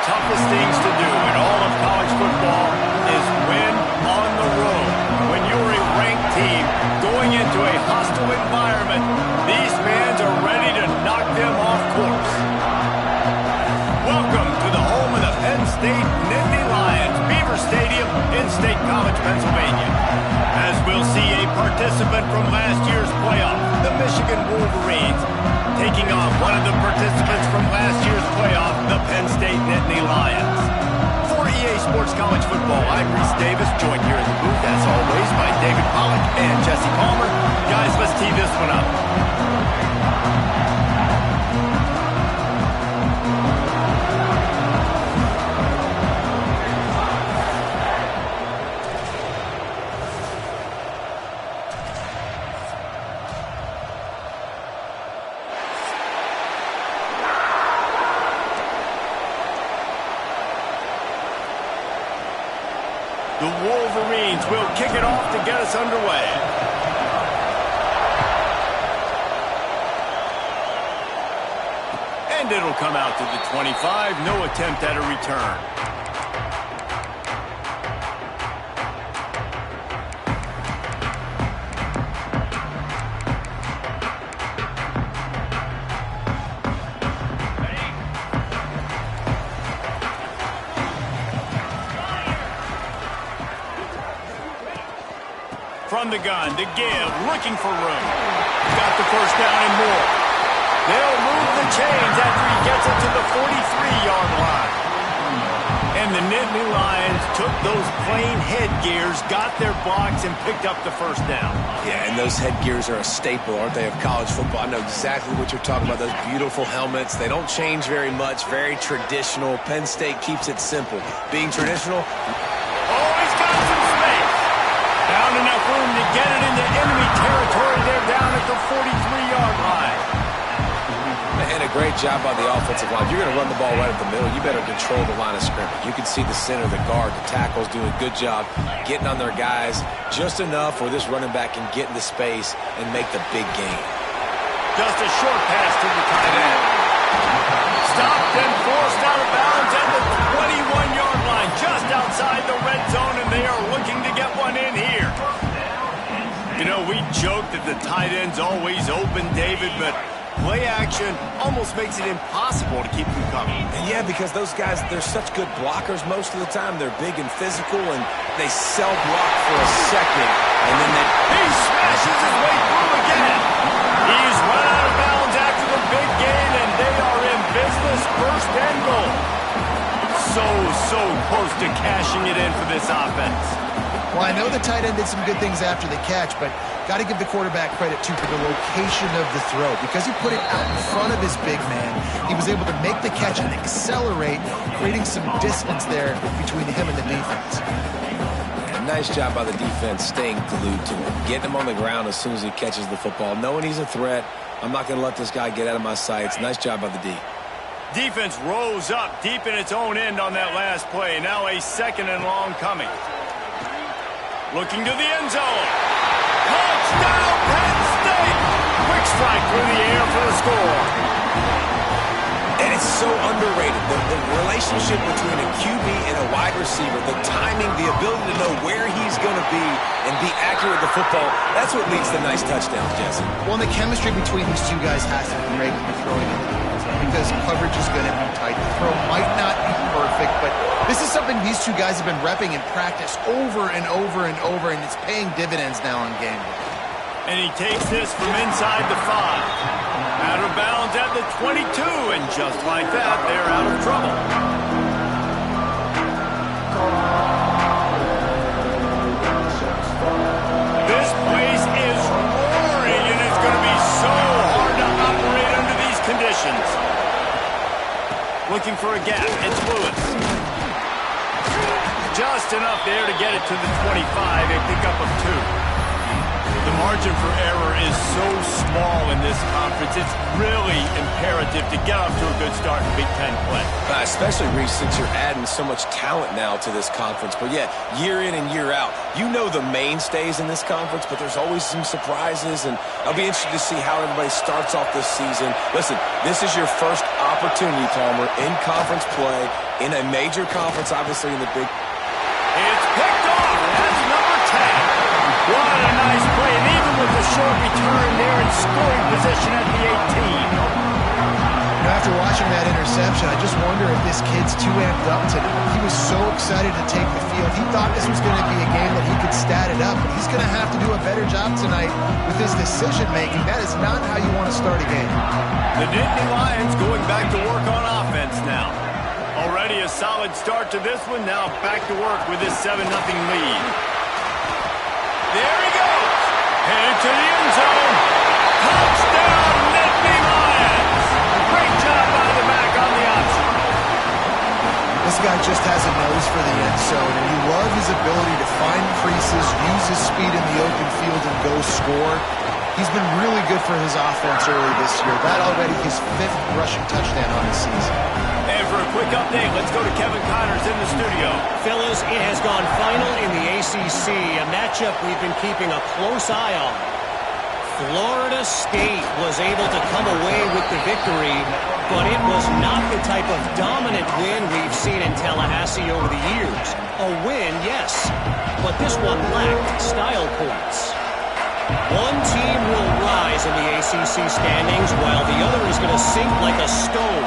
toughest things to do in all of college football is win on the road. When you're a ranked team going into a hostile environment, these fans are ready to knock them off course. Welcome to the home of the Penn State Nittany Lions, Beaver Stadium in State College, Pennsylvania. As we'll see a participant from last year's playoff, the Michigan Wolverines, taking on one of the participants from last year's playoff, the Penn State Nittany Lions. For EA Sports College Football, I'm Reese Davis, joined here in the booth, as always, by David Pollack and Jesse Palmer. Guys, let's tee this one up. The Wolverines will kick it off to get us underway. And it'll come out to the 25. No attempt at a return. From the gun to give, looking for room. Got the first down and more. They'll move the chains after he gets it to the 43-yard line. And the Nittany Lions took those plain headgears, got their blocks, and picked up the first down. Yeah, and those headgears are a staple, aren't they, of college football? I know exactly what you're talking about, those beautiful helmets. They don't change very much, very traditional. Penn State keeps it simple. Being traditional. Oh, he's got some space. Found enough room to get it into enemy territory. They're down at the 43-yard line. And a great job by the offensive line. You're going to run the ball right up the middle. You better control the line of scrimmage. You can see the center, the guard, the tackles doing a good job getting on their guys just enough where this running back can get into space and make the big gain. Just a short pass to the tight end. Stopped and forced out of bounds at the 21-yard line, just outside the red zone, and they are looking to get one in here. You know, we joke that the tight end's always open, David, but play action almost makes it impossible to keep them coming. And yeah, because those guys, they're such good blockers most of the time. They're big and physical, and they sell block for a second, and then he smashes his way through again. He's run out of bounds after the big gain, and they are in business, first and goal. So close to cashing it in for this offense. Well, I know the tight end did some good things after the catch, but got to give the quarterback credit, too, for the location of the throw. Because he put it out in front of his big man, he was able to make the catch and accelerate, creating some distance there between him and the defense. Yeah, nice job by the defense staying glued to him, getting him on the ground as soon as he catches the football, knowing he's a threat. I'm not going to let this guy get out of my sights. Nice job by the D. Defense rose up deep in its own end on that last play. Now a second and long coming. Looking to the end zone. Touchdown, Penn State! Quick strike through the air for the score. And it's so underrated. The relationship between a QB and a wide receiver, the timing, the ability to know where he's going to be and be accurate with the football, that's what leads to nice touchdowns, Jesse. Well, and the chemistry between these two guys has to be great when you're throwing into the end zone because coverage is going to be tight. The throw might not be perfect, but this is something these two guys have been repping in practice over and over and over, and it's paying dividends now on game day. And he takes this from inside the 5. Out of bounds at the 22, and just like that, they're out of trouble. This place is roaring, and it's going to be so hard to operate under these conditions. Looking for a gap, it's Lewis. Just enough there to get it to the 25, a pickup of 2. The margin for error is so small in this conference. It's really imperative to get off to a good start in Big Ten play. Especially, Reese, since you're adding so much talent now to this conference. But yeah, year in and year out, you know the mainstays in this conference, but there's always some surprises, and I'll be interested to see how everybody starts off this season. Listen, this is your first opportunity, Palmer, in conference play, in a major conference, obviously in the Big. It's picked off. That's number 10. What a nice play, and even with the short return, they're in scoring position at the 18. After watching that interception, I just wonder if this kid's too amped up tonight. He was so excited to take the field. He thought this was going to be a game that he could stat it up, but he's going to have to do a better job tonight with his decision-making. That is not how you want to start a game. The Nittany Lions going back to work on offense now. Already a solid start to this one. Now back to work with this 7-0 lead. There he goes. Headed to the end zone. Touchdown, Nittany Lions. Great job by the back on the option. This guy just has a nose for the end zone, and you love his ability to find creases, use his speed in the open field, and go score. He's been really good for his offense early this year. That already his 5th rushing touchdown on the season. And for a quick update, let's go to Kevin Connors in the studio. Fellas, it has gone final in the ACC, a matchup we've been keeping a close eye on. Florida State was able to come away with the victory, but it was not the type of dominant win we've seen in Tallahassee over the years. A win, yes, but this one lacked style points. One team will rise in the ACC standings, while the other is going to sink like a stone.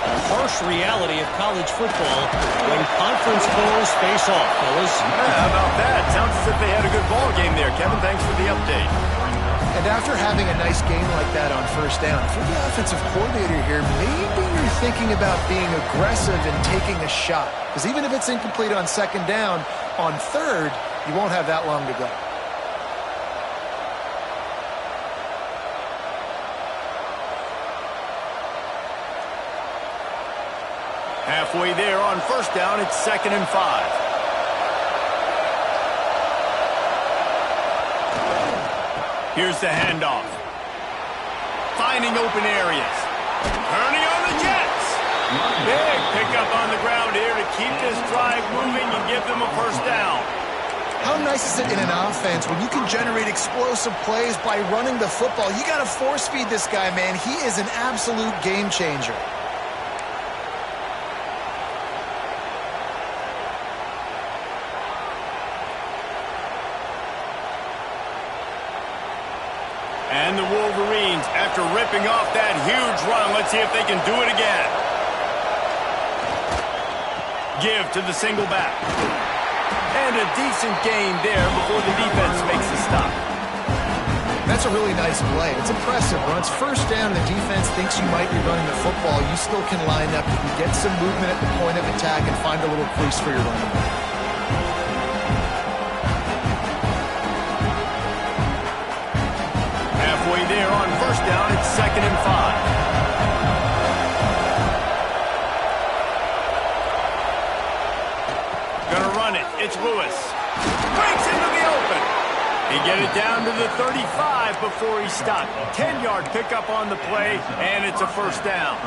A harsh reality of college football when conference foes face off, fellas. How about that? Sounds as if they had a good ball game there. Kevin, thanks for the update. And after having a nice game like that on first down, if you're the offensive coordinator here, maybe you're thinking about being aggressive and taking a shot. Because even if it's incomplete on second down, on third, you won't have that long to go. Halfway there on first down, it's 2nd and 5. Here's the handoff. Finding open areas. Turning on the Jets. Big pickup on the ground here to keep this drive moving and give them a first down. How nice is it in an offense when you can generate explosive plays by running the football? You got to force feed this guy, man. He is an absolute game changer. And the Wolverines, after ripping off that huge run, let's see if they can do it again. Give to the single back. And a decent gain there before the defense makes the stop. That's a really nice play. It's impressive. When it's first down, the defense thinks you might be running the football. You still can line up. You can get some movement at the point of attack and find a little crease for your running back. Halfway there on first down, it's 2nd and 5. Gonna run it. It's Lewis. Breaks into the open. He get it down to the 35 before he stopped. 10-yard pickup on the play, and it's a first down.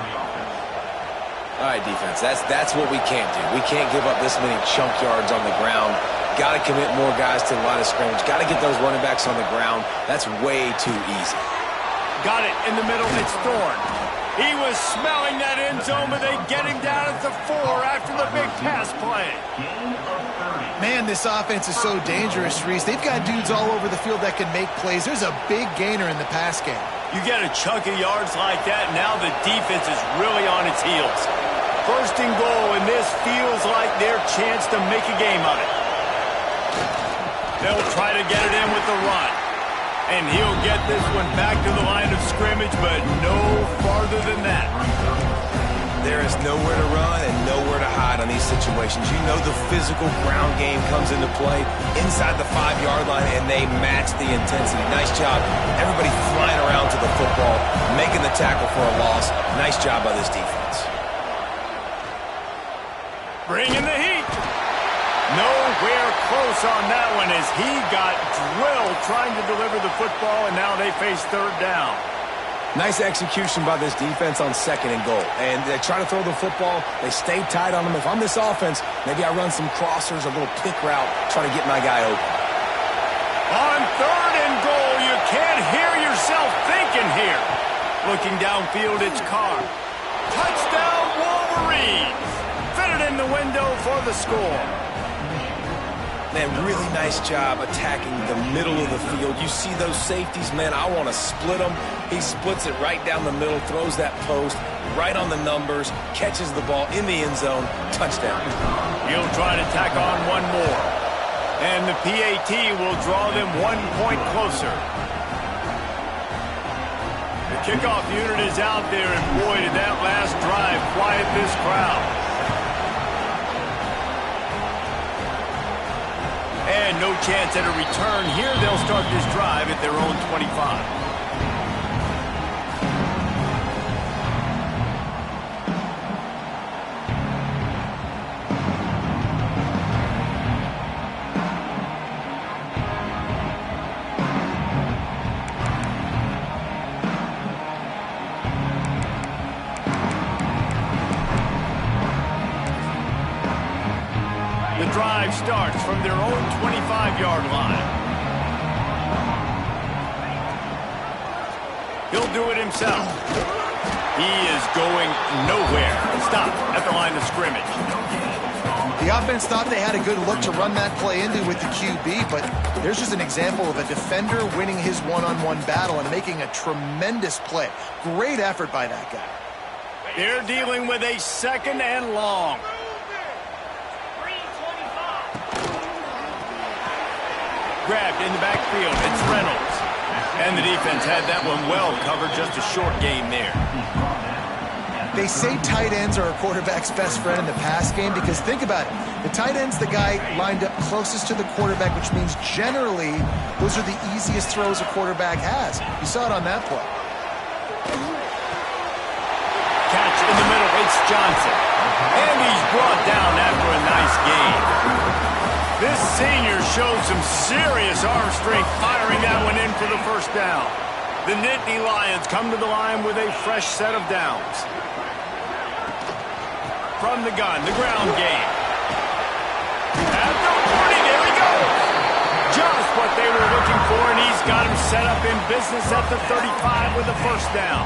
All right, defense, that's what we can't do. We can't give up this many chunk yards on the ground. Got to commit more guys to the line of scrimmage. Got to get those running backs on the ground. That's way too easy. Got it in the middle. It's Thorne. He was smelling that end zone, but they get him down at the 4 after the big pass play. Man, this offense is so dangerous, Reese. They've got dudes all over the field that can make plays. There's a big gainer in the pass game. You get a chunk of yards like that, now the defense is really on its heels. First and goal, and this feels like their chance to make a game of it. They'll try to get it in with the run. And he'll get this one back to the line of scrimmage, but no farther than that. There is nowhere to run and nowhere to hide on these situations. You know the physical ground game comes into play inside the 5-yard line, and they match the intensity. Nice job. Everybody flying around to the football, making the tackle for a loss. Nice job by this defense. Bringing the heat. Nowhere close on that one as he got drilled trying to deliver the football, and now they face third down. Nice execution by this defense on 2nd and goal. And they try to throw the football. They stay tight on them. If I'm this offense, maybe I run some crossers, a little pick route, try to get my guy open. On 3rd and goal, you can't hear yourself thinking here. Looking downfield, it's Carr. Touchdown, Wolverines! Fitted in the window for the score. Man, really nice job attacking the middle of the field. You see those safeties, man, I want to split them. He splits it right down the middle, throws that post, right on the numbers, catches the ball in the end zone, touchdown. He'll try to tack on one more. And the PAT will draw them 1 point closer. The kickoff unit is out there, and boy, did that last drive quiet this crowd. And no chance at a return here. They'll start this drive at their own 25. Drive starts from their own 25-yard line. He'll do it himself. He is going nowhere. Stop at the line of scrimmage. The offense thought they had a good look to run that play into with the QB, but there's just an example of a defender winning his one-on-one battle and making a tremendous play. Great effort by that guy. They're dealing with a 2nd and long. Grabbed in the backfield. It's Reynolds. And the defense had that one well covered. Just a short game there. They say tight ends are a quarterback's best friend in the pass game because think about it. The tight end's the guy lined up closest to the quarterback, which means generally those are the easiest throws a quarterback has. You saw it on that play. Catch in the middle. It's Johnson. And he's brought down after a nice game. This senior showed some serious arm strength firing that one in for the first down. The Nittany Lions come to the line with a fresh set of downs. From the gun, the ground game. At the 40, there he goes. Just what they were looking for, and he's got him set up in business at the 35 with the first down.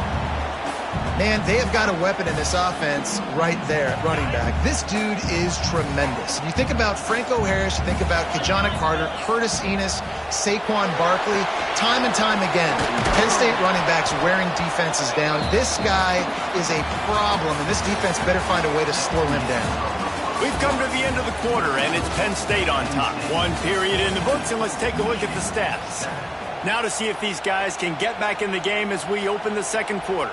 Man, they have got a weapon in this offense right there at running back. This dude is tremendous. You think about Franco Harris, you think about Kajana Carter, Curtis Enos, Saquon Barkley, time and time again, Penn State running backs wearing defenses down. This guy is a problem, and this defense better find a way to slow him down. We've come to the end of the quarter, and it's Penn State on top. 1 period in the books, and let's take a look at the stats. Now to see if these guys can get back in the game as we open the 2nd quarter.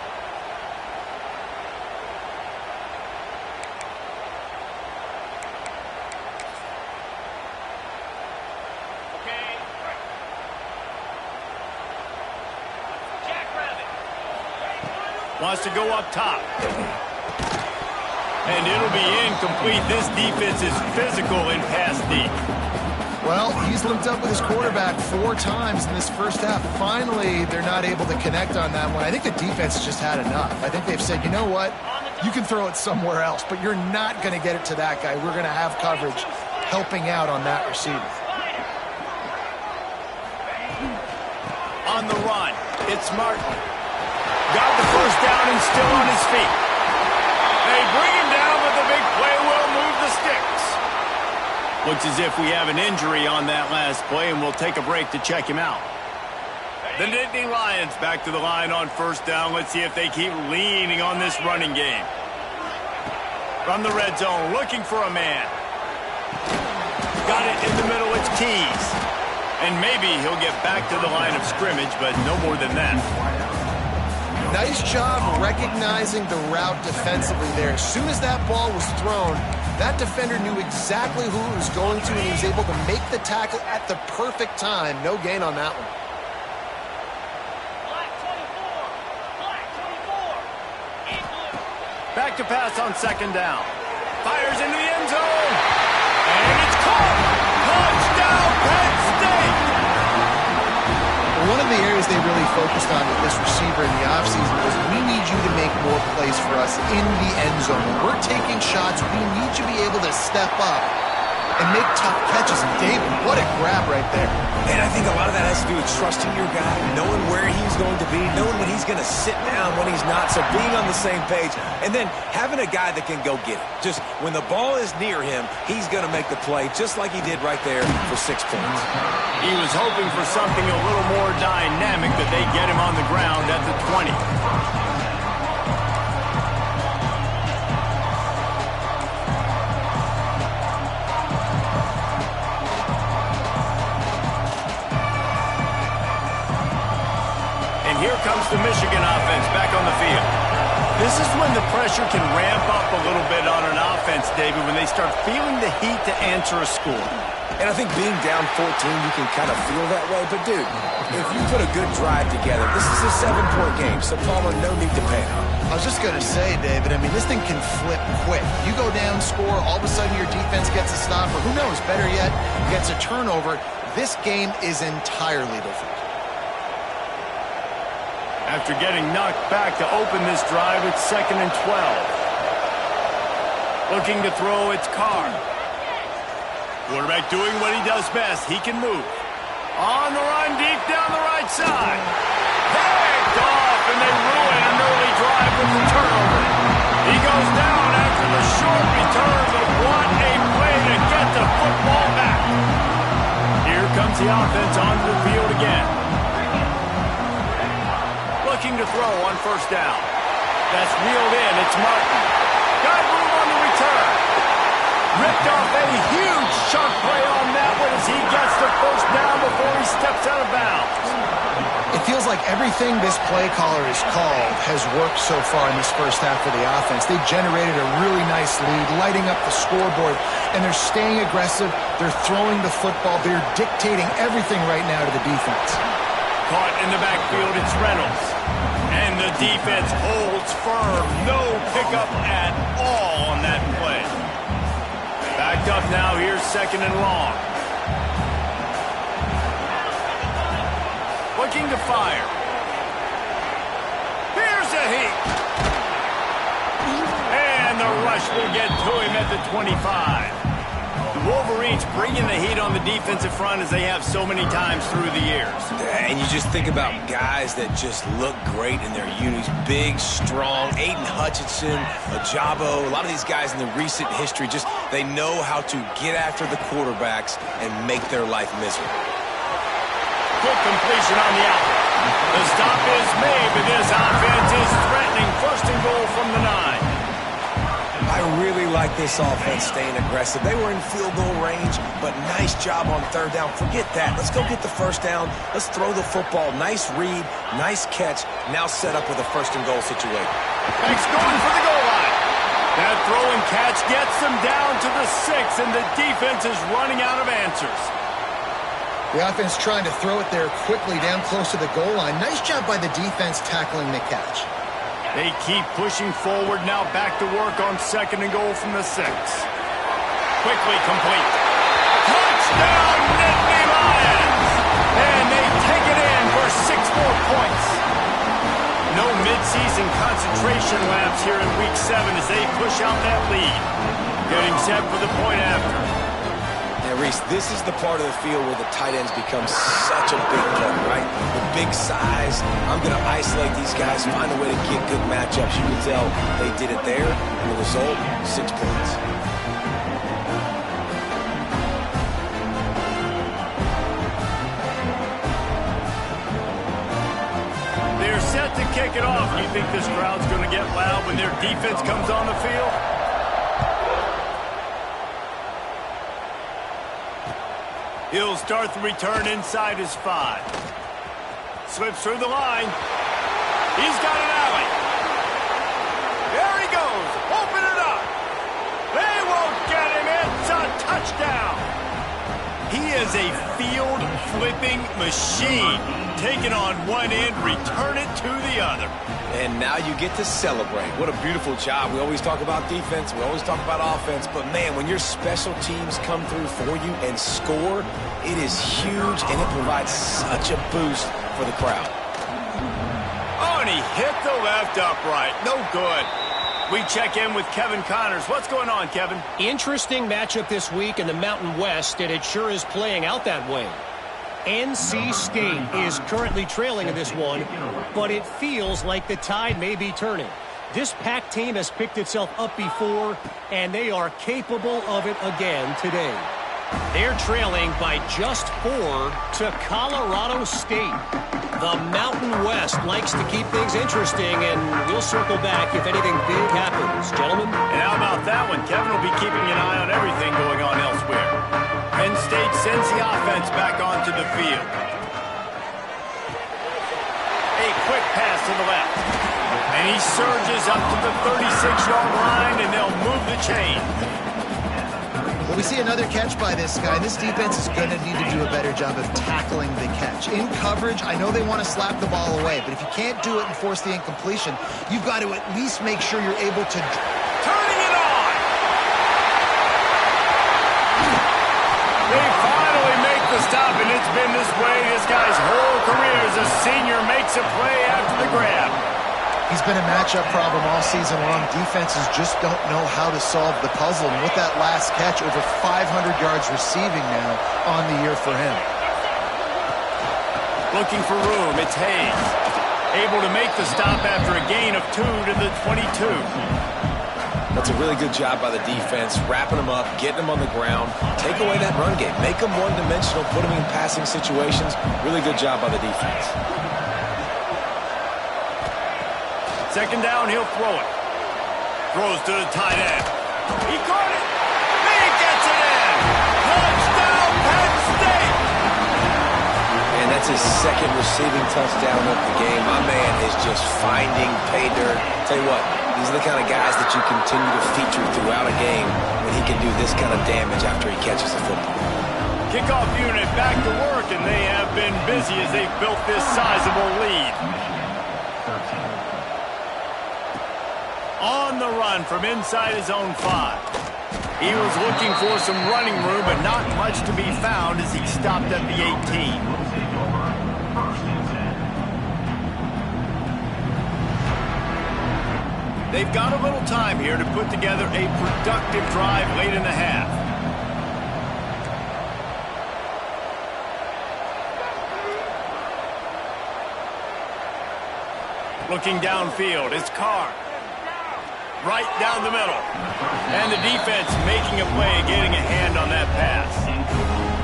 Wants to go up top. And it'll be incomplete. This defense is physical in pass deep. Well, he's linked up with his quarterback 4 times in this first half. Finally, they're not able to connect on that one. I think the defense has just had enough. I think they've said, you know what? You can throw it somewhere else, but you're not going to get it to that guy. We're going to have coverage helping out on that receiver. On the run, it's Martin. Got the first down and still on his feet. They bring him down, but the big play will move the sticks. Looks as if we have an injury on that last play, and we'll take a break to check him out. The Nittany Lions back to the line on first down. Let's see if they keep leaning on this running game. From the red zone, looking for a man. Got it in the middle, it's Keys. And maybe he'll get back to the line of scrimmage, but no more than that. Nice job recognizing the route defensively there. As soon as that ball was thrown, that defender knew exactly who it was going to, and he was able to make the tackle at the perfect time. No gain on that one. Back to pass on second down. Fires into the end zone. And it's caught. Touchdown, Penn State! One of the areas they really focused on with this receiver in the offseason was we need you to make more plays for us in the end zone. When we're taking shots, we need you to be able to step up and make tough catches. And David, what a grab right there. And I think a lot of that has to do with trusting your guy, knowing where he's going to be, knowing when he's going to sit down, when he's not, so being on the same page, and then having a guy that can go get it. Just when the ball is near him, he's going to make the play, just like he did right there for 6 points. He was hoping for something a little more dynamic, but they get him on the ground at the 20. Here comes the Michigan offense back on the field. This is when the pressure can ramp up a little bit on an offense, David, when they start feeling the heat to answer a score. And I think being down 14, you can kind of feel that way. But, dude, if you put a good drive together, this is a 7-point game, so Palmer, no need to panic. I was just going to say, David, I mean, this thing can flip quick. You go down, score, all of a sudden your defense gets a stop, or who knows, better yet, gets a turnover. This game is entirely different. After getting knocked back to open this drive, it's 2nd and 12. Looking to throw, it's Carr. Quarterback doing what he does best. He can move. On the run, deep down the right side. Picked off, and they ruin an early drive with the turnover. He goes down after the short return, but what a play to get the football back. Here comes the offense onto the field again. Looking to throw on 1st down. That's reeled in. It's Martin. Got room on the return. Ripped off a huge chunk play on that one as he gets the 1st down before he steps out of bounds. It feels like everything this play caller has called has worked so far in this first half of the offense. They generated a really nice lead, lighting up the scoreboard, and they're staying aggressive. They're throwing the football. They're dictating everything right now to the defense. Caught in the backfield, it's Reynolds. And the defense holds firm. No pickup at all on that play. Backed up now, here's 2nd and long. Looking to fire. Here's a heat. And the rush will get to him at the 25. The Wolverines bringing the heat on the defensive front as they have so many times through the years. And you just think about guys that just look great in their unis. Big, strong, Aiden Hutchinson, Ajabo, a lot of these guys in the recent history, just they know how to get after the quarterbacks and make their life miserable. Good completion on the out. The stop is made, but this offense is threatening. 1st and goal from the 9. I really like this offense staying aggressive. They were in field goal range, but nice job on 3rd down. Forget that. Let's go get the 1st down. Let's throw the football. Nice read, nice catch. Now set up with a 1st and goal situation. Thanks going for the goal line. That throw and catch gets them down to the 6, and the defense is running out of answers. The offense trying to throw it there quickly down close to the goal line. Nice job by the defense tackling the catch. They keep pushing forward, now back to work on 2nd and goal from the 6. Quickly complete. Touchdown, Nittany Lions! And they take it in for 6 more points. No midseason concentration laps here in Week 7 as they push out that lead. Getting set for the point after. Yeah, Reese, this is the part of the field where the tight ends become such a big part, right? The big size. I'm going to isolate these guys, find a way to get good matchups. You can tell they did it there, and the result, 6 points. They're set to kick it off. Do you think this crowd's going to get loud when their defense comes on the field? He'll start the return inside his 5. Slips through the line. He's got an alley. There he goes. Open it up. They won't get him. It's a touchdown. He is a field-flipping machine. Taking on one end, return it to the other. And now you get to celebrate. What a beautiful job. We always talk about defense. We always talk about offense. But, man, when your special teams come through for you and score, it is huge, and it provides such a boost for the crowd. Oh, and he hit the left upright. No good. We check in with Kevin Connors. What's going on, Kevin? Interesting matchup this week in the Mountain West, and it sure is playing out that way. NC State is currently trailing in this one, but it feels like the tide may be turning. This Pac team has picked itself up before, and they are capable of it again today. They're trailing by just 4 to Colorado State. The Mountain West likes to keep things interesting, and we'll circle back if anything big happens. Gentlemen? And how about that one? Kevin will be keeping an eye on everything going on elsewhere. Penn State sends the offense back onto the field. A quick pass to the left. And he surges up to the 36-yard line, and they'll move the chain. Well, we see another catch by this guy. This defense is going to need to do a better job of tackling the catch. In coverage, I know they want to slap the ball away, but if you can't do it and force the incompletion, you've got to at least make sure you're able to... Turning it on! They finally make the stop, and it's been this way this guy's whole career as a senior makes a play after the grab. He's been a matchup problem all season long. Defenses just don't know how to solve the puzzle. And with that last catch, over 500 yards receiving now on the year for him. Looking for room, it's Hayes. Able to make the stop after a gain of 2 to the 22. That's a really good job by the defense, wrapping them up, getting them on the ground, take away that run game, make them one-dimensional, put them in passing situations. Really good job by the defense. Second down, he'll throw it. Throws to the tight end. He caught it. He gets it in. Touchdown, Penn State. And that's his second receiving touchdown of the game. My man is just finding pay dirt. Tell you what, these are the kind of guys that you continue to feature throughout a game when he can do this kind of damage after he catches the football. Kickoff unit back to work, and they have been busy as they've built this sizable lead. On the run from inside his own 5. He was looking for some running room, but not much to be found as he stopped at the 18. They've got a little time here to put together a productive drive late in the half. Looking downfield, it's Carr. Right down the middle. And the defense making a play, getting a hand on that pass.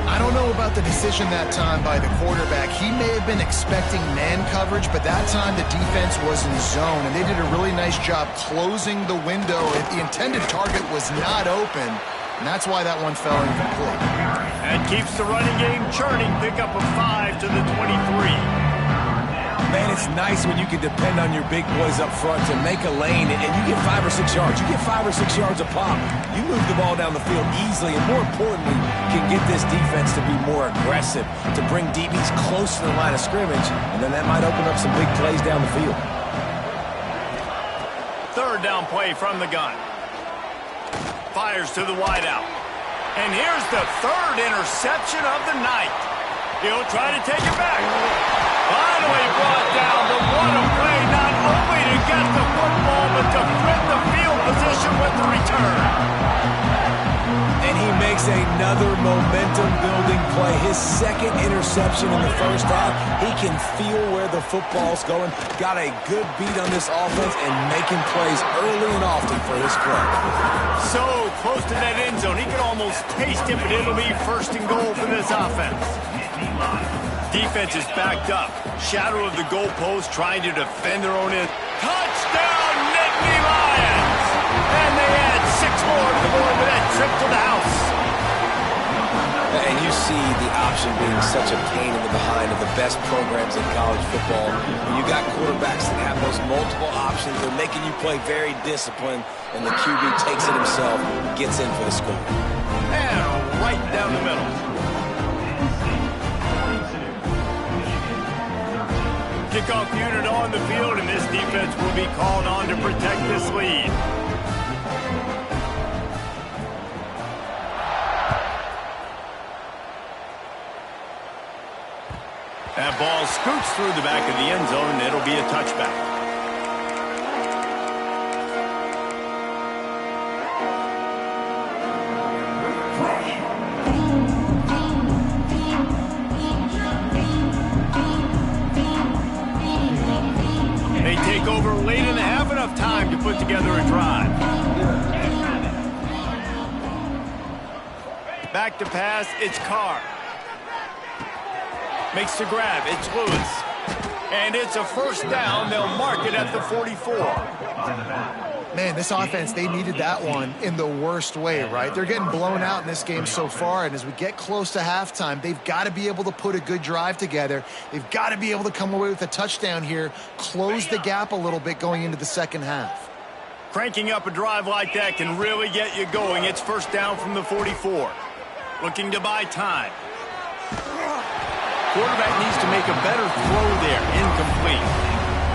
I don't know about the decision that time by the quarterback. He may have been expecting man coverage, but that time the defense was in zone, and they did a really nice job closing the window. The intended target was not open, and that's why that one fell incomplete. And keeps the running game churning. Pick up a 5 to the 23. Man, it's nice when you can depend on your big boys up front to make a lane, and you get 5 or 6 yards. You get 5 or 6 yards a pop. You move the ball down the field easily, and more importantly, can get this defense to be more aggressive, to bring DBs close to the line of scrimmage, and then that might open up some big plays down the field. Third down play from the gun. Fires to the wideout. And here's the third interception of the night. He'll try to take it back. Finally brought down, but what a play, not only to get the football, but to flip the field position with the return. And he makes another momentum-building play. His second interception in the first half. He can feel where the football's going. Got a good beat on this offense and making plays early and often for his club. So close to that end zone, he could almost taste it, but it'll be first and goal for this offense. Defense is backed up. Shadow of the goalpost trying to defend their own end. Touchdown, Nittany Lions! And they add 6 more to the board with that trip to the house. And you see the option being such a pain in the behind of the best programs in college football. When you got quarterbacks that have those multiple options, they're making you play very disciplined, and the QB takes it himself, gets in for the score. And right down the middle. kickoff unit on the field, and this defense will be called on to protect this lead. That ball scoots through the back of the end zone, and it'll be a touchback. They take over late and have enough time to put together a drive. Back to pass, it's Carr. Makes the grab, it's Lewis. And it's a first down. They'll mark it at the 44. Man, this offense, they needed that one in the worst way, right? They're getting blown out in this game so far, and as we get close to halftime, they've got to be able to put a good drive together. They've got to be able to come away with a touchdown here, close the gap a little bit going into the second half. Cranking up a drive like that can really get you going. It's first down from the 44. Looking to buy time. Quarterback needs to make a better throw there. Incomplete.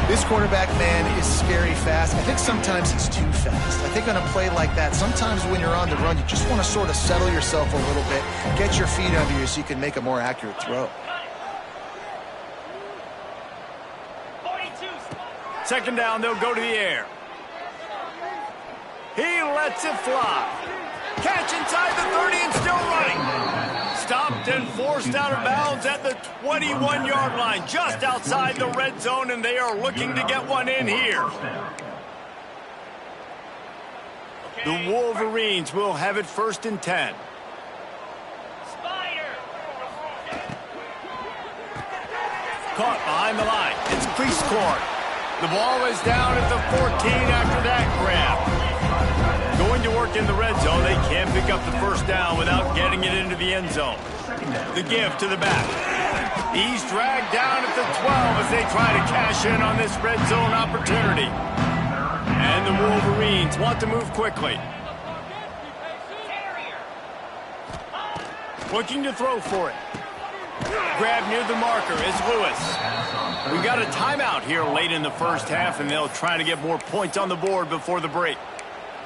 This quarterback, man, is scary fast. I think sometimes he's too fast. I think on a play like that, sometimes when you're on the run, you just want to sort of settle yourself a little bit, get your feet under you so you can make a more accurate throw. Second down, they'll go to the air. He lets it fly. Catch inside the 30 and still running. Stopped and forced out of bounds at the 21-yard line, just outside the red zone, and they are looking to get one in here. The Wolverines will have it first and 10. Caught behind the line. It's crease court. The ball is down at the 14 after that grab. Going to work in the red zone, they can't pick up the first down without getting it into the end zone. The give to the back. He's dragged down at the 12 as they try to cash in on this red zone opportunity. And the Wolverines want to move quickly. Looking to throw for it. Grab near the marker is Lewis. We got a timeout here late in the first half, and they'll try to get more points on the board before the break.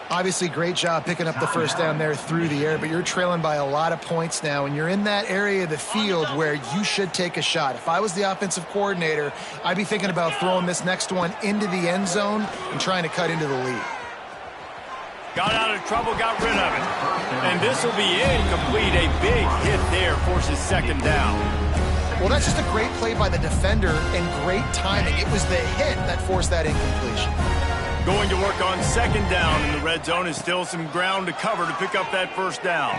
Obviously, great job picking up the first down there through the air, but you're trailing by a lot of points now, and you're in that area of the field where you should take a shot. If I was the offensive coordinator, I'd be thinking about throwing this next one into the end zone and trying to cut into the lead. Got out of trouble, got rid of it. And this will be incomplete. A big hit there forces second down. Well, that's just a great play by the defender and great timing. It was the hit that forced that incompletion. Going to work on second down in the red zone is still some ground to cover to pick up that first down.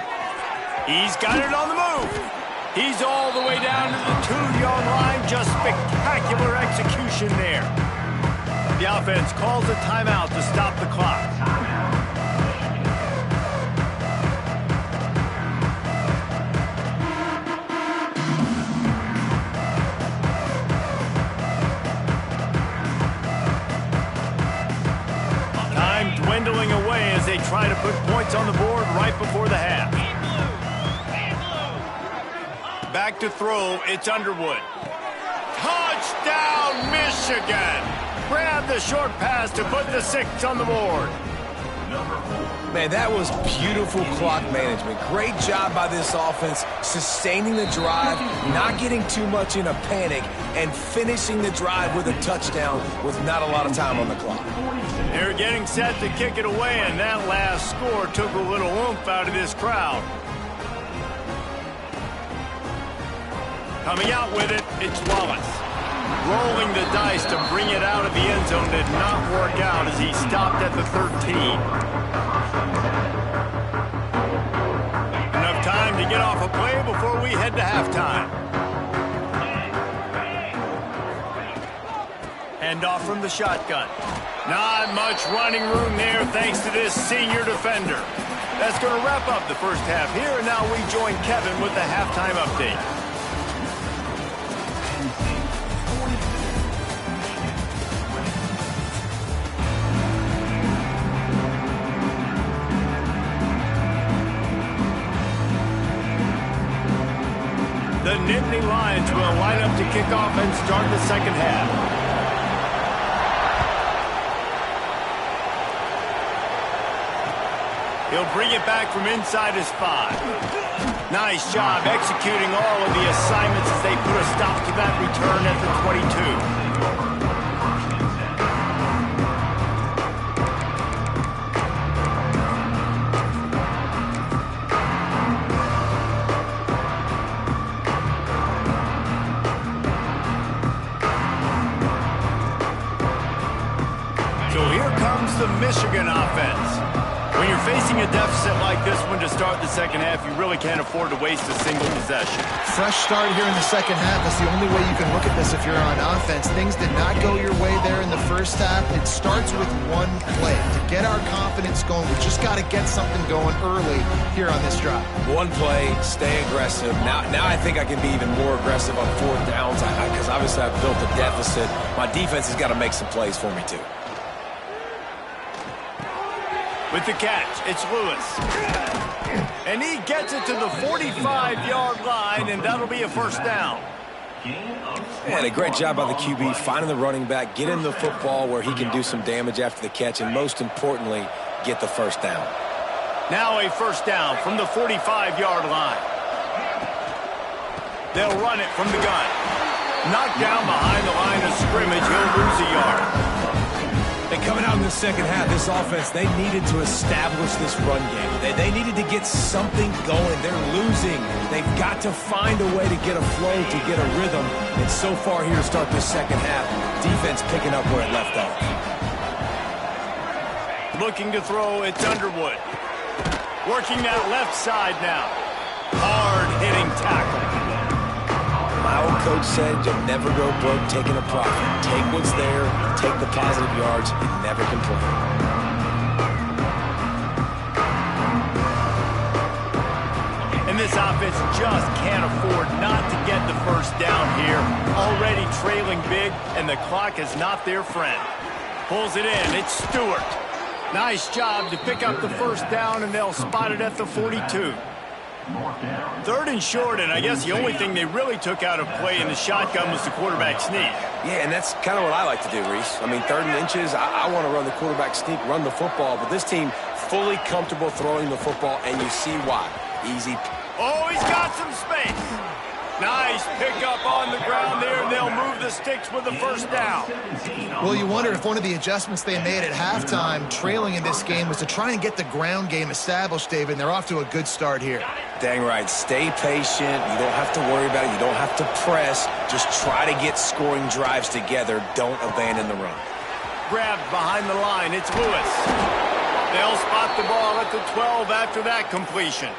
He's got it on the move. He's all the way down to the 2-yard line. Just spectacular execution there. The offense calls a timeout to stop the clock. Dwindling away as they try to put points on the board right before the half. Back to throw, it's Underwood. Touchdown, Michigan! Grab the short pass to put the 6 on the board. Man, that was beautiful clock management. Great job by this offense, sustaining the drive, not getting too much in a panic, and finishing the drive with a touchdown with not a lot of time on the clock. They're getting set to kick it away, and that last score took a little oomph out of this crowd. Coming out with it, it's Wallace. Rolling the dice to bring it out of the end zone did not work out as he stopped at the 13. Enough time to get off a play before we head to halftime. Handoff from the shotgun. Not much running room there thanks to this senior defender. That's going to wrap up the first half here, and now we join Kevin with the halftime update. The Nittany Lions will line up to kick off and start the second half. He'll bring it back from inside his 5. Nice job executing all of the assignments as they put a stop to that return at the 22. The Michigan offense. When you're facing a deficit like this one to start the second half, you really can't afford to waste a single possession. Fresh start here in the second half. That's the only way you can look at this if you're on offense. Things did not go your way there in the first half. It starts with one play. To get our confidence going, we just got to get something going early here on this drive. One play, stay aggressive. Now I think I can be even more aggressive on fourth downs because obviously I've built a deficit. My defense has got to make some plays for me too. With the catch, it's Lewis. And he gets it to the 45-yard line, and that'll be a first down. And a great job by the QB finding the running back, getting the football where he can do some damage after the catch, and most importantly, get the first down. Now a first down from the 45-yard line. They'll run it from the gun. Knocked down behind the line of scrimmage, he'll lose a yard. And coming out in the second half, this offense, they needed to establish this run game. They needed to get something going. They're losing. They've got to find a way to get a flow, to get a rhythm. And so far here to start this second half, defense picking up where it left off. Looking to throw, it's Underwood. Working that left side now. Hard-hitting tackle. My old coach said you'll never go broke taking a profit. Take what's there, take the positive yards, and never complain. And this offense just can't afford not to get the first down here. Already trailing big, and the clock is not their friend. Pulls it in, it's Stewart. Nice job to pick up the first down, and they'll spot it at the 42. Third and short, and I guess the only thing they really took out of play in the shotgun was the quarterback sneak. Yeah, and that's kind of what I like to do, Reese. I mean, 3rd and inches, I want to run the quarterback sneak, run the football, but this team fully comfortable throwing the football, and you see why. Easy. Oh, he's got some space. Nice pickup on the ground there, and they'll move the sticks with the first down. Well, you wonder if one of the adjustments they made at halftime, trailing in this game, was to try and get the ground game established, David, and they're off to a good start here. Dang right. Stay patient. You don't have to worry about it. You don't have to press. Just try to get scoring drives together. Don't abandon the run. Grabbed behind the line. It's Lewis. They'll spot the ball at the 12 after that completion.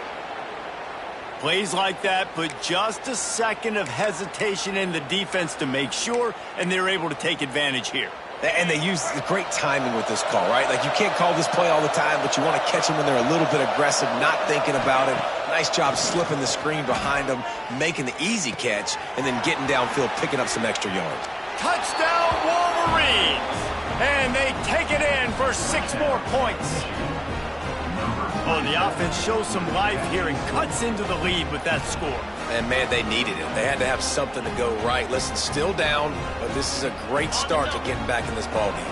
Plays like that put just a second of hesitation in the defense to make sure, and they're able to take advantage here. And they use great timing with this call, right? Like, you can't call this play all the time, but you want to catch them when they're a little bit aggressive, not thinking about it. Nice job slipping the screen behind them, making the easy catch, and then getting downfield, picking up some extra yards. Touchdown, Wolverines! And they take it in for 6 more points. Oh, the offense shows some life here and cuts into the lead with that score. And, man, they needed it. They had to have something to go right. Listen, still down, but this is a great start to getting back in this ballgame.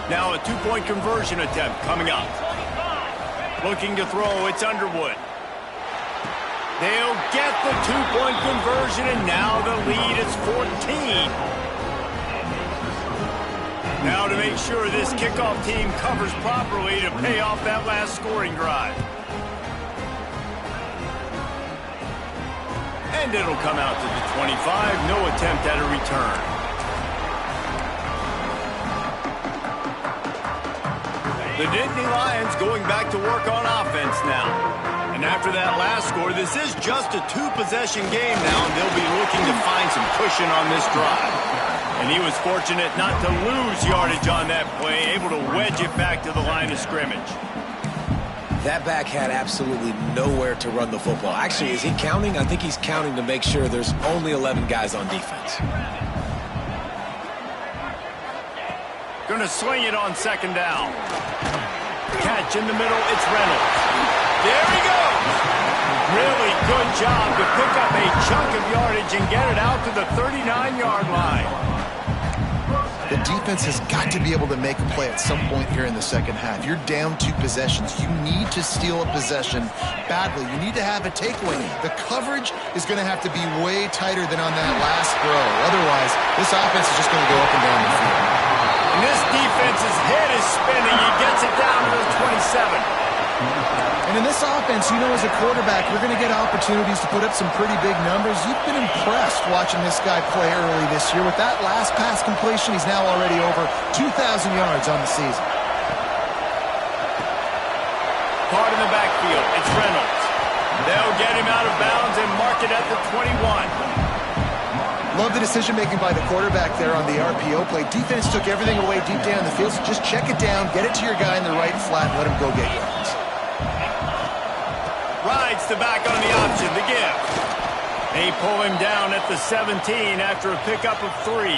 Now a 2-point conversion attempt coming up. Looking to throw, it's Underwood. They'll get the 2-point conversion, and now the lead is 14. Now to make sure this kickoff team covers properly to pay off that last scoring drive. And it'll come out to the 25. No attempt at a return. The Nittany Lions going back to work on offense now. And after that last score, this is just a 2-possession game now, and they'll be looking to find some cushion on this drive. And he was fortunate not to lose yardage on that play, able to wedge it back to the line of scrimmage. That back had absolutely nowhere to run the football. Actually, is he counting? I think he's counting to make sure there's only 11 guys on defense. Going to sling it on 2nd down. Catch in the middle, it's Reynolds. There he goes! Really good job to pick up a chunk of yardage and get it out to the 39-yard line. The defense has got to be able to make a play at some point here in the second half. You're down 2 possessions. You need to steal a possession badly. You need to have a takeaway. The coverage is going to have to be way tighter than on that last throw. Otherwise, this offense is just going to go up and down the field. And this defense's head is spinning. He gets it down to the 27. And in this offense, you know, as a quarterback, you're going to get opportunities to put up some pretty big numbers. You've been impressed watching this guy play early this year. With that last pass completion, he's now already over 2,000 yards on the season. Caught in the backfield. It's Reynolds. They'll get him out of bounds and mark it at the 21. Love the decision-making by the quarterback there on the RPO play. Defense took everything away deep down the field, so just check it down, get it to your guy in the right flat, and let him go get yards. Rides the back on the option, the give. They pull him down at the 17 after a pickup of 3.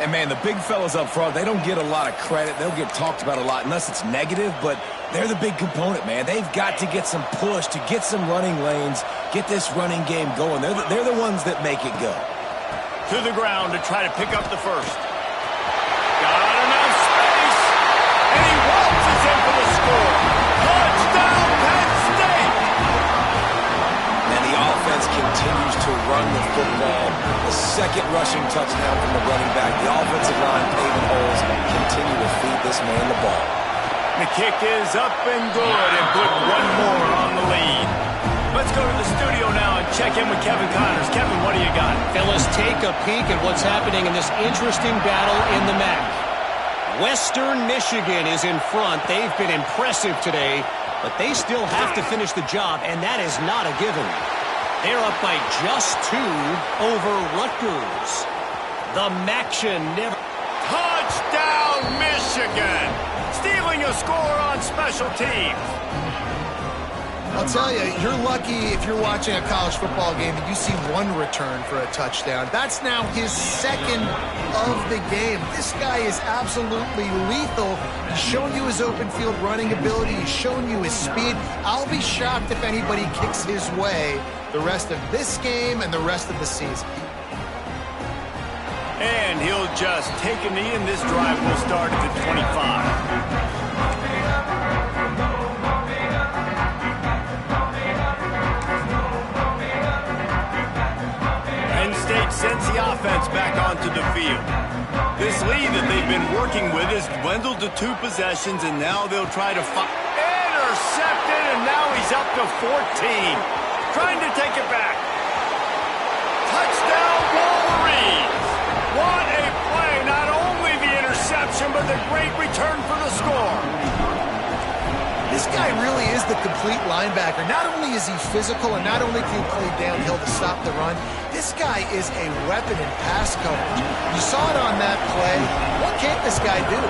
And, man, the big fellas up front, they don't get a lot of credit. They'll get talked about a lot unless it's negative, but they're the big component, man. They've got to get some push, to get some running lanes, get this running game going. They're the ones that make it go. To the ground to try to pick up the first. Got enough space, and he waltzes in for the score. Touchdown, Penn State! And the offense continues to run the football. The second rushing touchdown from the running back. The offensive line paving holes. Continue to feed this man the ball. The kick is up and good and put one more on the lead. Let's go to the studio now and check in with Kevin Connors. Kevin, what do you got? Fellas, take a peek at what's happening in this interesting battle in the MAC. Western Michigan is in front. They've been impressive today, but they still have to finish the job, and that is not a given. They're up by just 2 over Rutgers. The MACtion never... Touchdown, Michigan! Stealing a score on special teams. I'll tell you, you're lucky if you're watching a college football game and you see 1 return for a touchdown. That's now his 2nd of the game. This guy is absolutely lethal. He's shown you his open field running ability. He's shown you his speed. I'll be shocked if anybody kicks his way the rest of this game and the rest of the season. And he'll just take a knee, and this drive will start at the 25. Penn State sends the offense back onto the field. This lead that they've been working with has dwindled to 2 possessions, and now they'll try to intercepted, and now he's up to 14. Trying to take it back. Touchdown, Wolverines! What a play! Not only the interception, but the great return for the score. This guy really is the complete linebacker. Not only is he physical, and not only can he play downhill to stop the run, this guy is a weapon in pass coverage. You saw it on that play. What can't this guy do?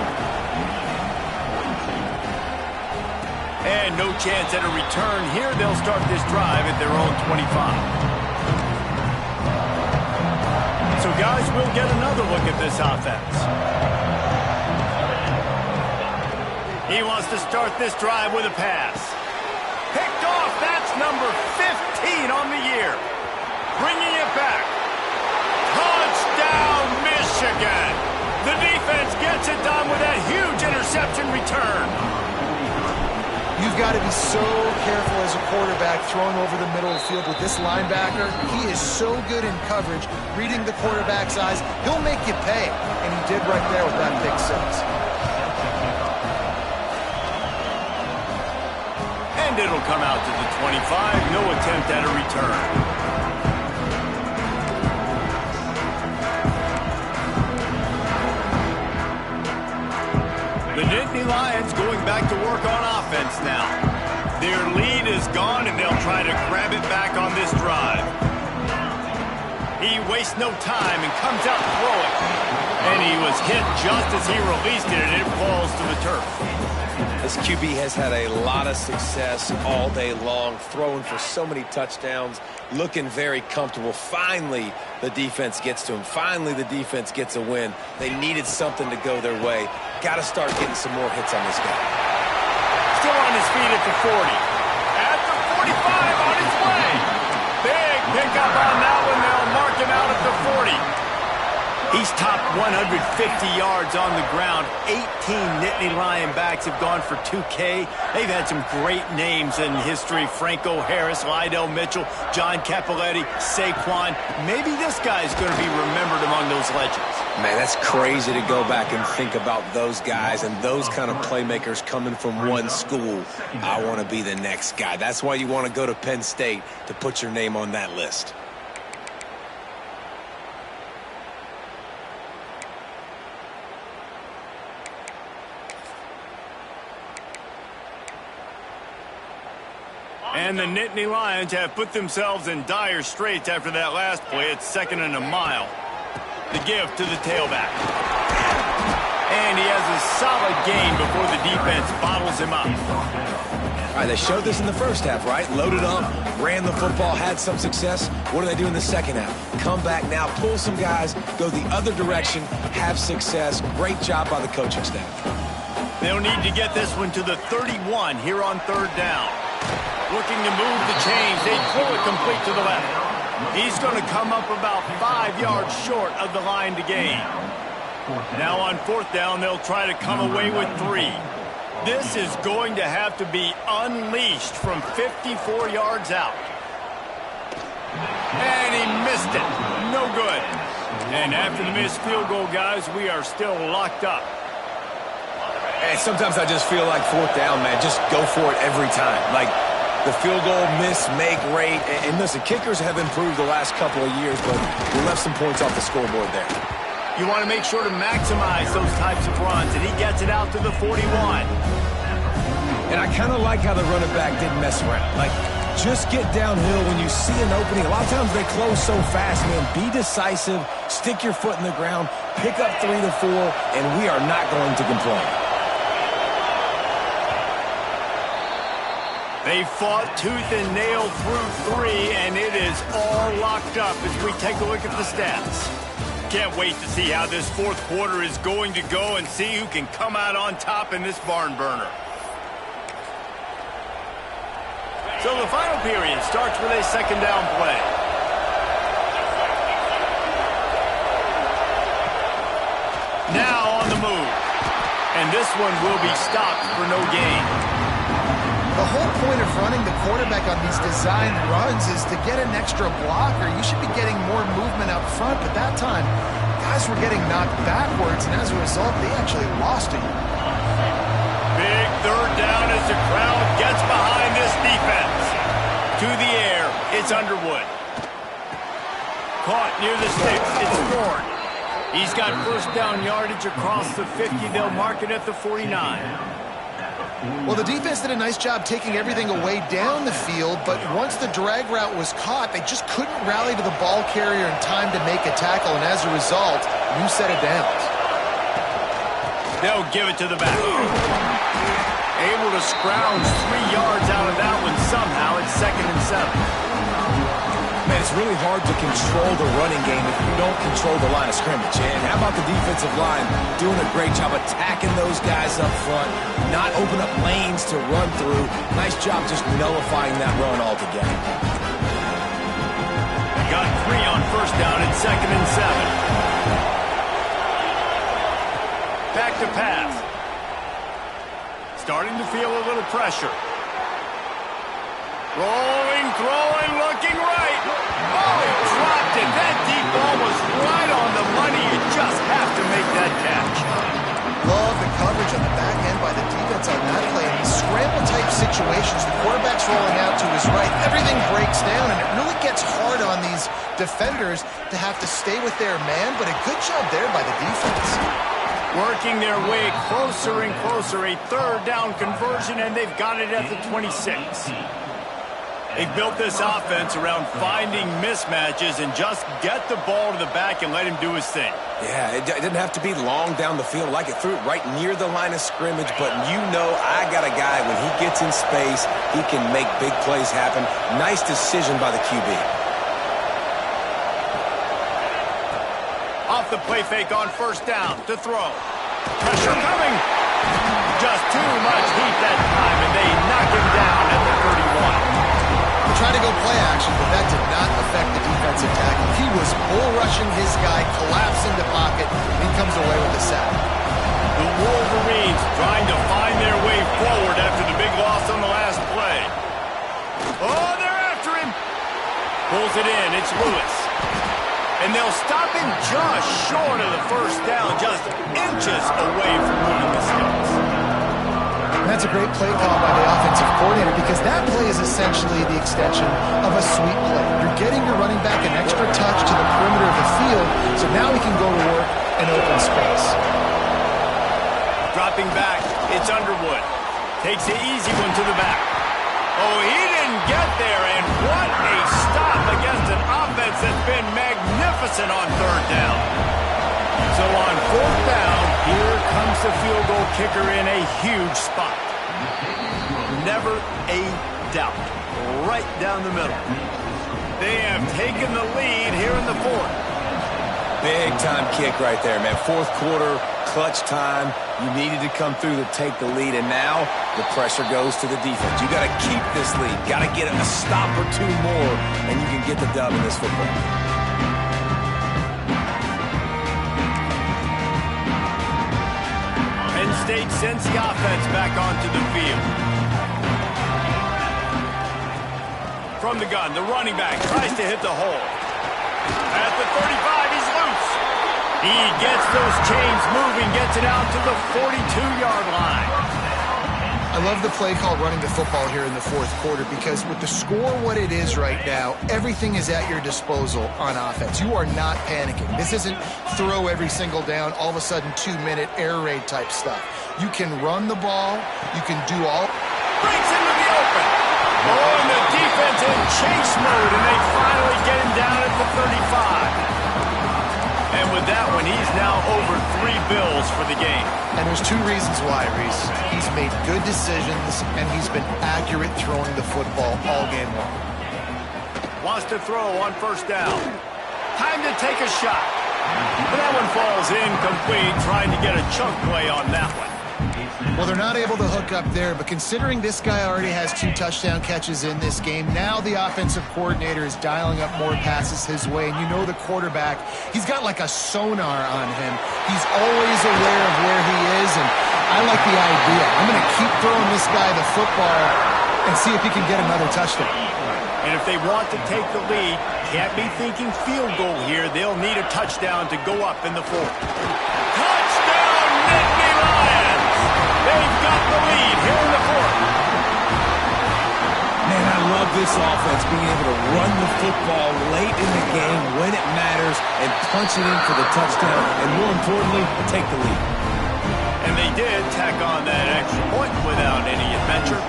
And no chance at a return here. They'll start this drive at their own 25. So, guys, we'll get another look at this offense. He wants to start this drive with a pass. Picked off. That's number 15 on the year. Bringing it back. Touchdown, Michigan. The defense gets it done with that huge interception return. You've got to be so careful as a quarterback throwing over the middle of the field with this linebacker. He is so good in coverage, reading the quarterback's eyes. He'll make you pay, and he did right there with that pick 6. And it'll come out to the 25. No attempt at a return. The Nittany Lions going back to work on offense now. Their lead is gone, and they'll try to grab it back on this drive. He wastes no time and comes out throwing. And he was hit just as he released it, and it falls to the turf. This QB has had a lot of success all day long, throwing for so many touchdowns, looking very comfortable. Finally, the defense gets to him. Finally, the defense gets a win. They needed something to go their way. Got to start getting some more hits on this guy. Still on his feet at the 40. At the on his way. Big pickup on that one. They'll mark him out at the 40. He's topped 150 yards on the ground. 18 Nittany Lion backs have gone for 2K. They've had some great names in history. Franco Harris, Lydell Mitchell, John Cappelletti, Saquon. Maybe this guy's going to be remembered among those legends. Man, that's crazy to go back and think about those guys and those kind of playmakers coming from one school. I want to be the next guy. That's why you want to go to Penn State, to put your name on that list. And the Nittany Lions have put themselves in dire straits after that last play. It's 2nd and a mile. The give to the tailback. And he has a solid gain before the defense bottles him up. All right, they showed this in the first half, right? Loaded up, ran the football, had some success. What do they do in the second half? Come back now, pull some guys, go the other direction, have success. Great job by the coaching staff. They'll need to get this one to the 31 here on 3rd down. Looking to move the chains. They throw it complete to the left. He's going to come up about 5 yards short of the line to gain. Now on 4th down, they'll try to come away with 3. This is going to have to be unleashed from 54 yards out. And he missed it. No good. And after the missed field goal, guys, we are still locked up. And sometimes I just feel like 4th down, man. Just go for it every time. Like, the field goal miss-make rate. And listen, kickers have improved the last couple of years, but we left some points off the scoreboard there. You want to make sure to maximize those types of runs, and he gets it out to the 41. And I kind of like how the running back didn't mess around. Like, just get downhill when you see an opening. A lot of times they close so fast, man. Be decisive, stick your foot in the ground, pick up 3 to 4, and we are not going to complain. They fought tooth and nail through 3, and it is all locked up as we take a look at the stats. Can't wait to see how this 4th quarter is going to go and see who can come out on top in this barn burner. So the final period starts with a 2nd down play. Now on the move. And this one will be stopped for no gain. The whole point of running the quarterback on these designed runs is to get an extra blocker. You should be getting more movement up front, but that time, guys were getting knocked backwards, and as a result, they actually lost it. Big 3rd down as the crowd gets behind this defense. To the air, it's Underwood. Caught near the sticks, it's Ford. He's got 1st down yardage across the 50. They'll mark it at the 49. Well, the defense did a nice job taking everything away down the field, but once the drag route was caught, they just couldn't rally to the ball carrier in time to make a tackle, and as a result, new set of downs. They'll give it to the back. Able to scrounge 3 yards out of that one somehow. It's 2nd and 7. Man, it's really hard to control the running game if you don't control the line of scrimmage. And how about the defensive line doing a great job attacking those guys up front, not open up lanes to run through. Nice job just nullifying that run altogether. Got 3 on 1st down and 2nd and 7. Back to pass. Starting to feel a little pressure. Rolling, throwing, looking right. Oh, he dropped it. That deep ball was right on the money. You just have to make that catch. Love the coverage on the back end by the defense on that play. In these scramble-type situations, the quarterback's rolling out to his right. Everything breaks down, and it really gets hard on these defenders to have to stay with their man, but a good job there by the defense. Working their way closer and closer. A 3rd down conversion, and they've got it at the 26. They've built this offense around finding mismatches and just get the ball to the back and let him do his thing. Yeah, it didn't have to be long down the field. Like it threw it right near the line of scrimmage, but you know I got a guy, when he gets in space, he can make big plays happen. Nice decision by the QB. Off the play fake on 1st down to throw. Pressure coming. Just too much heat that time, and they knock him down at the 31. illegal play action, but that did not affect the defensive tackle. He was bull rushing his guy, collapsing the pocket, and he comes away with a sack. The Wolverines trying to find their way forward after the big loss on the last play. Oh, they're after him. Pulls it in. It's Lewis. And they'll stop him just short of the first down, just inches away from moving the sticks. That's a great play call by the offensive coordinator because that play is essentially the extension of a sweep play. You're getting your running back an extra touch to the perimeter of the field, so now he can go to work in open space. Dropping back, it's Underwood. Takes the easy one to the back. Oh, he didn't get there, and what a stop against an offense that's been magnificent on third down. So on fourth down, here comes the field goal kicker in a huge spot. Never a doubt. Right down the middle. They have taken the lead here in the fourth. Big time kick right there, man. Fourth quarter, clutch time. You needed to come through to take the lead, and now the pressure goes to the defense. You got to keep this lead. Got to get a stop or two more, and you can get the dub in this football. Penn State sends the offense back onto the field. From the gun, the running back tries to hit the hole. At the 35, he's loose. He gets those chains moving, gets it out to the 42-yard line. I love the play called running the football here in the fourth quarter because with the score what it is right now, everything is at your disposal on offense. You are not panicking. This isn't throw every single down, all of a sudden 2-minute air raid type stuff. You can run the ball. You can do all. Breaks into the open. Oh, and the defense in chase mode, and they finally get him down at the 35. And with that one, he's now over 3 bills for the game. And there's 2 reasons why, Reese. He's made good decisions, and he's been accurate throwing the football all game long. Wants to throw on first down. Time to take a shot. But that one falls incomplete, trying to get a chunk play on that one. Well, they're not able to hook up there, but considering this guy already has 2 touchdown catches in this game, now the offensive coordinator is dialing up more passes his way, and you know the quarterback, he's got like a sonar on him. He's always aware of where he is, and I like the idea. I'm going to keep throwing this guy the football and see if he can get another touchdown. And if they want to take the lead, can't be thinking field goal here. They'll need a touchdown to go up in the fourth. Touchdown, Nittany Lions! They've got the lead here in the fourth. Man, I love this offense, being able to run the football late in the game when it matters and punch it in for the touchdown, and more importantly, take the lead. And they did tack on that extra point without any adventure.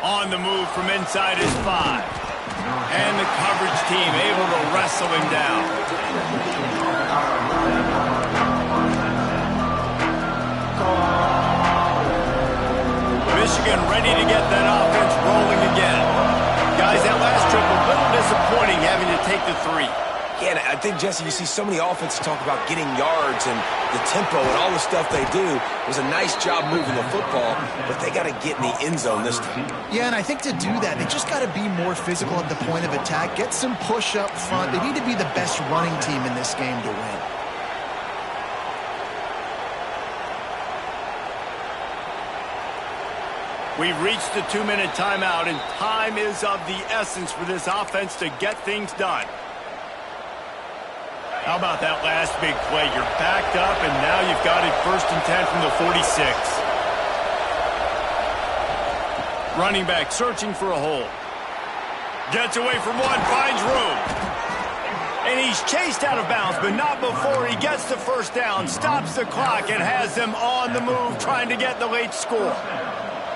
On the move from inside his 5. And the coverage team able to wrestle him down. Michigan ready to get that offense rolling again. Guys, that last trip a little disappointing having to take the 3. Yeah, and I think, Jesse, you see so many offenses talk about getting yards and the tempo and all the stuff they do. It was a nice job moving the football, but they got to get in the end zone this time. Yeah, and I think to do that, they just got to be more physical at the point of attack, get some push up front. They need to be the best running team in this game to win. We've reached the 2-minute timeout, and time is of the essence for this offense to get things done. How about that last big play? You're backed up, and now you've got it 1st and 10 from the 46. Running back searching for a hole. Gets away from one, finds room. And he's chased out of bounds, but not before he gets the first down, stops the clock, and has them on the move trying to get the late score.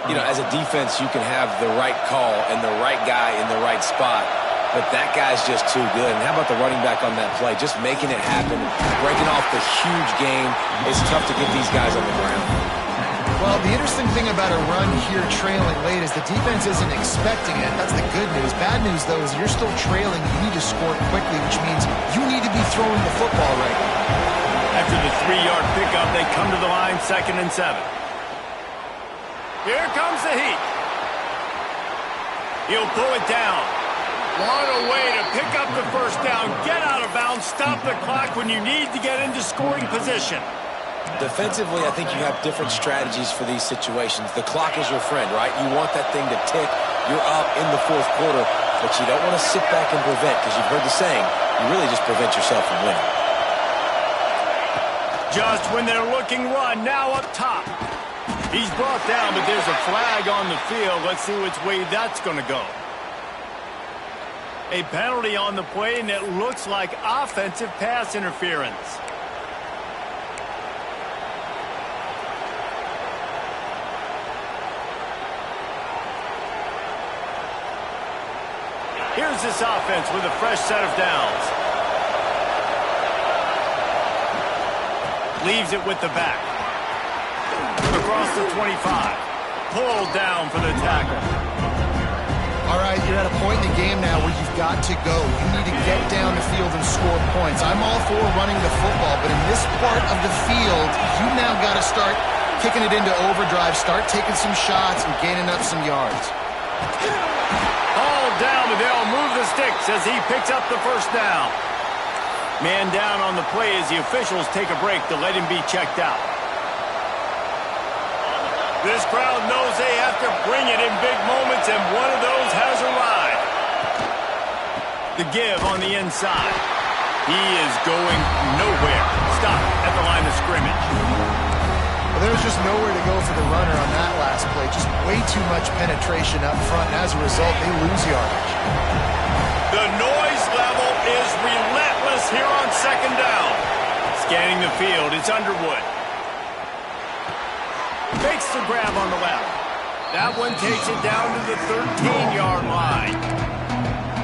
You know, as a defense, you can have the right call and the right guy in the right spot. But that guy's just too good. And how about the running back on that play? Just making it happen, breaking off the huge game. It's tough to get these guys on the ground. Well, the interesting thing about a run here trailing late is the defense isn't expecting it. That's the good news. Bad news, though, is you're still trailing. You need to score quickly, which means you need to be throwing the football right now. After the 3-yard pickup, they come to the line 2nd and 7. Here comes the heat. He'll pull it down. What a way to pick up the first down, get out of bounds, stop the clock when you need to get into scoring position. Defensively, I think you have different strategies for these situations. The clock is your friend, right? You want that thing to tick. You're up in the fourth quarter, but you don't want to sit back and prevent, because you've heard the saying, you really just prevent yourself from winning. Just when they're looking run, now up top. He's brought down, but there's a flag on the field. Let's see which way that's going to go. A penalty on the play, and it looks like offensive pass interference. Here's this offense with a fresh set of downs. Leaves it with the back. Across the 25. Pulled down for the tackle. All right, you're at a point in the game now where you've got to go. You need to get down the field and score points. I'm all for running the football, but in this part of the field, you now got to start kicking it into overdrive, start taking some shots and gaining up some yards. All down, but they'll move the sticks as he picks up the first down. Man down on the play as the officials take a break to let him be checked out. This crowd knows they have to bring it in big moments, and one of those has arrived. The give on the inside. He is going nowhere. Stop at the line of scrimmage. Well, there's just nowhere to go for the runner on that last play. Just way too much penetration up front, and as a result, they lose yardage. The noise level is relentless here on second down. Scanning the field, it's Underwood. Makes the grab on the left. That one takes it down to the 13-yard line.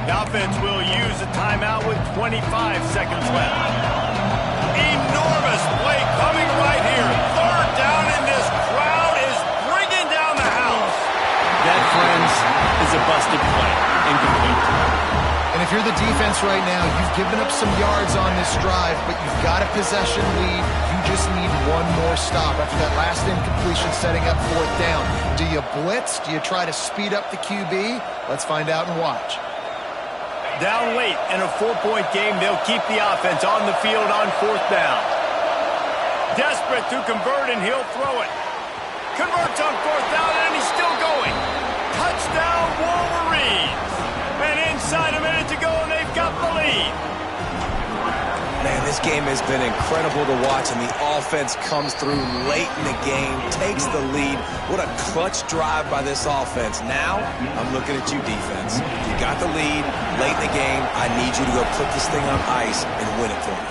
The offense will use a timeout with 25 seconds left. Enormous play coming right here. Third down, and this crowd is bringing down the house. That, friends, is a busted play. Incomplete. And if you're the defense right now, you've given up some yards on this drive, but you've got a possession lead. You just need one more stop after that last incompletion setting up fourth down. Do you blitz? Do you try to speed up the QB? Let's find out and watch. Down late in a 4-point game, they'll keep the offense on the field on fourth down. Desperate to convert, and he'll throw it. Converts on fourth down, and he's still going. Touchdown, Wolverines. And inside a minute to go, and they've got the lead. Man, this game has been incredible to watch, and the offense comes through late in the game, takes the lead. What a clutch drive by this offense. Now, I'm looking at you, defense. You got the lead late in the game. I need you to go put this thing on ice and win it for me.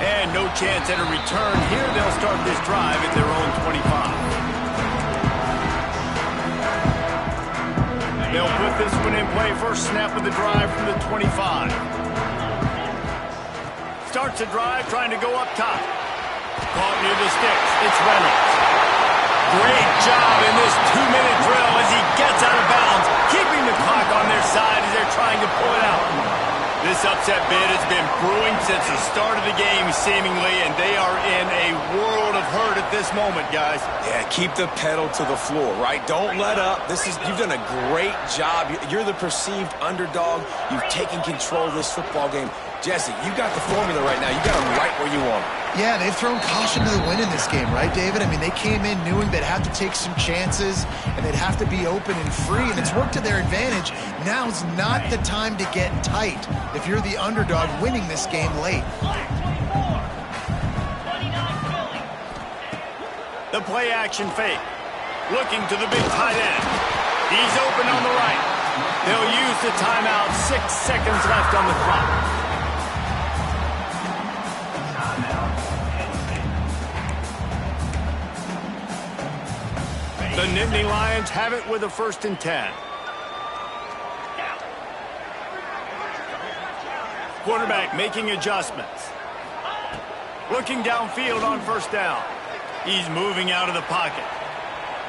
And no chance at a return. Here they'll start this drive at their own 25. They'll put this one in play. First snap of the drive from the 25. Starts the drive trying to go up top. Caught near the sticks. It's Reynolds. Great job in this 2-minute drill as he gets out of bounds, keeping the clock on their side as they're trying to pull it out. This upset bid has been brewing since the start of the game, seemingly, and they are in a world of hurt at this moment, guys. Yeah, keep the pedal to the floor, right? Don't let up. You've done a great job. You're the perceived underdog. You've taken control of this football game. Jesse, you got the formula right now. You got them right where you want them. Yeah, they've thrown caution to the wind in this game, right, David? I mean, they came in knowing they'd have to take some chances, and they'd have to be open and free, and it's worked to their advantage. Now's not the time to get tight if you're the underdog winning this game late. The play-action fake. Looking to the big tight end. He's open on the right. They'll use the timeout. 6 seconds left on the clock. The Nittany Lions have it with a 1st and 10. Quarterback making adjustments. Looking downfield on first down. He's moving out of the pocket.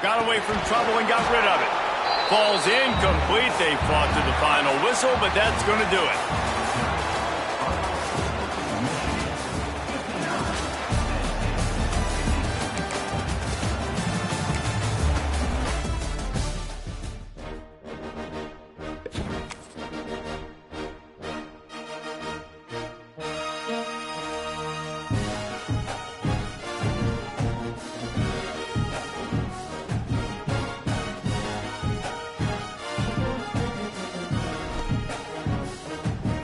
Got away from trouble and got rid of it. Falls incomplete. They fought to the final whistle, but that's going to do it.